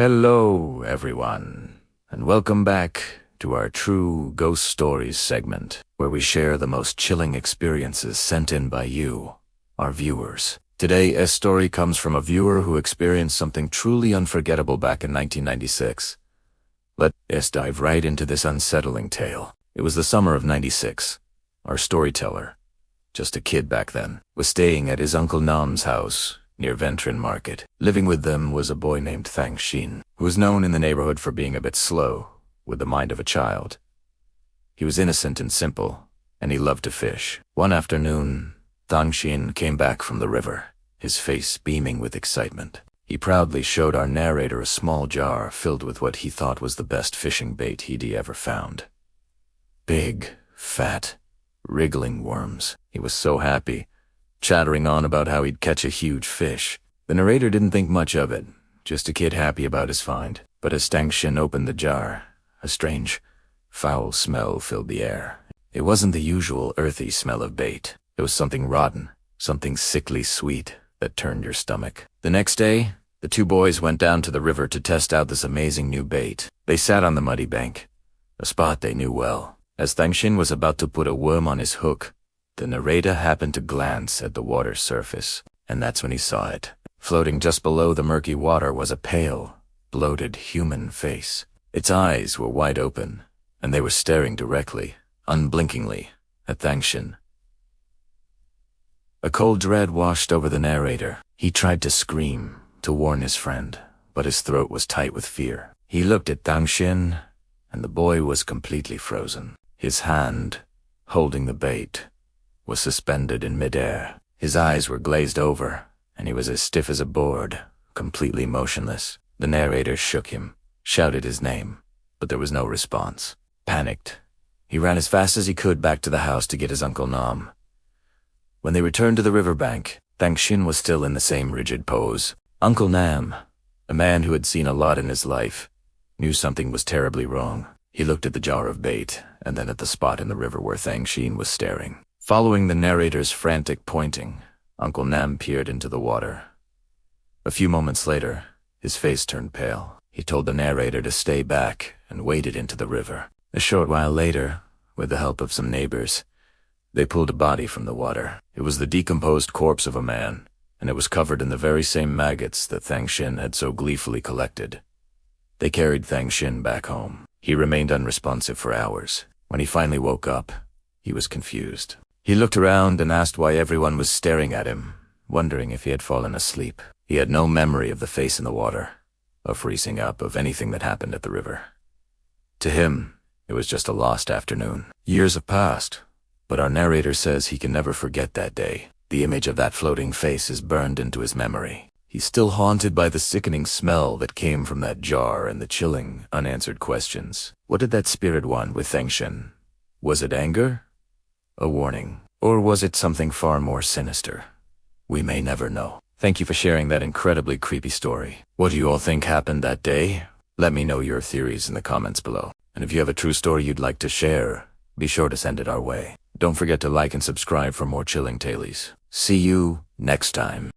Hello, everyone, and welcome back to our True Ghost Stories segment, where we share the most chilling experiences sent in by you, our viewers. Today, a story comes from a viewer who experienced something truly unforgettable back in 1996. Let's dive right into this unsettling tale. It was the summer of '96. Our storyteller, just a kid back then, was staying at his Uncle Nam's house near Ventrin Market. Living with them was a boy named Thang Xin, who was known in the neighborhood for being a bit slow, with the mind of a child. He was innocent and simple, and he loved to fish. One afternoon, Thang Xin came back from the river, his face beaming with excitement. He proudly showed our narrator a small jar filled with what he thought was the best fishing bait he'd ever found. Big, fat, wriggling worms. He was so happy, chattering on about how he'd catch a huge fish. The narrator didn't think much of it, just a kid happy about his find. But as Thang Xin opened the jar, a strange, foul smell filled the air. It wasn't the usual earthy smell of bait. It was something rotten, something sickly sweet that turned your stomach. The next day, the two boys went down to the river to test out this amazing new bait. They sat on the muddy bank, a spot they knew well. As Thang Xin was about to put a worm on his hook, the narrator happened to glance at the water's surface, and that's when he saw it. Floating just below the murky water was a pale, bloated human face. Its eyes were wide open, and they were staring directly, unblinkingly, at Thang Xin. A cold dread washed over the narrator. He tried to scream, to warn his friend, but his throat was tight with fear. He looked at Thang Xin, and the boy was completely frozen. His hand, holding the bait, was suspended in midair. His eyes were glazed over, and he was as stiff as a board, completely motionless. The narrator shook him, shouted his name, but there was no response. Panicked, he ran as fast as he could back to the house to get his Uncle Nam. When they returned to the riverbank, Thang Xin was still in the same rigid pose. Uncle Nam, a man who had seen a lot in his life, knew something was terribly wrong. He looked at the jar of bait, and then at the spot in the river where Thang Xin was staring. Following the narrator's frantic pointing, Uncle Nam peered into the water. A few moments later, his face turned pale. He told the narrator to stay back and waded into the river. A short while later, with the help of some neighbors, they pulled a body from the water. It was the decomposed corpse of a man, and it was covered in the very same maggots that Thang Xin had so gleefully collected. They carried Thang Xin back home. He remained unresponsive for hours. When he finally woke up, he was confused. He looked around and asked why everyone was staring at him, wondering if he had fallen asleep. He had no memory of the face in the water, of freezing up, of anything that happened at the river. To him, it was just a lost afternoon. Years have passed, but our narrator says he can never forget that day. The image of that floating face is burned into his memory. He's still haunted by the sickening smell that came from that jar and the chilling, unanswered questions. What did that spirit want with Thang Xin? Was it anger? A warning? Or was it something far more sinister? We may never know. Thank you for sharing that incredibly creepy story. What do you all think happened that day? Let me know your theories in the comments below. And if you have a true story you'd like to share, be sure to send it our way. Don't forget to like and subscribe for more chilling tales. See you next time.